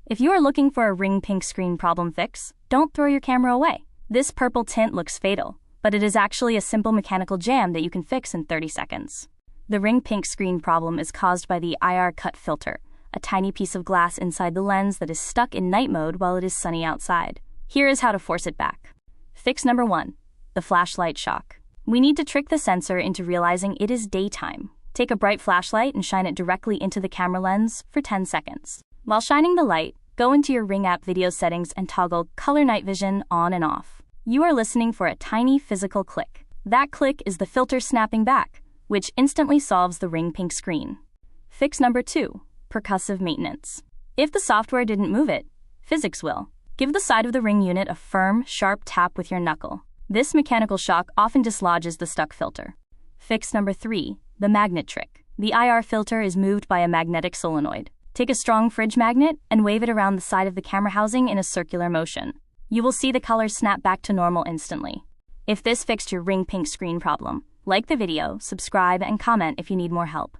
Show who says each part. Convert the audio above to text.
Speaker 1: If you are looking for a ring pink screen problem fix, don't throw your camera away. This purple tint looks fatal, but it is actually a simple mechanical jam that you can fix in 30 seconds. The ring pink screen problem is caused by the IR cut filter, a tiny piece of glass inside the lens that is stuck in night mode while it is sunny outside. Here is how to force it back. Fix number 1. The flashlight shock. We need to trick the sensor into realizing it is daytime. Take a bright flashlight and shine it directly into the camera lens for 10 seconds. While shining the light, go into your Ring app video settings and toggle Color Night Vision on and off. You are listening for a tiny physical click. That click is the filter snapping back, which instantly solves the ring pink screen. Fix number 2. Percussive Maintenance. If the software didn't move it, physics will. Give the side of the ring unit a firm, sharp tap with your knuckle. This mechanical shock often dislodges the stuck filter. Fix number 3. The magnet trick. The IR filter is moved by a magnetic solenoid. Take a strong fridge magnet and wave it around the side of the camera housing in a circular motion. You will see the colors snap back to normal instantly. If this fixed your ring pink screen problem, like the video, subscribe, and comment if you need more help.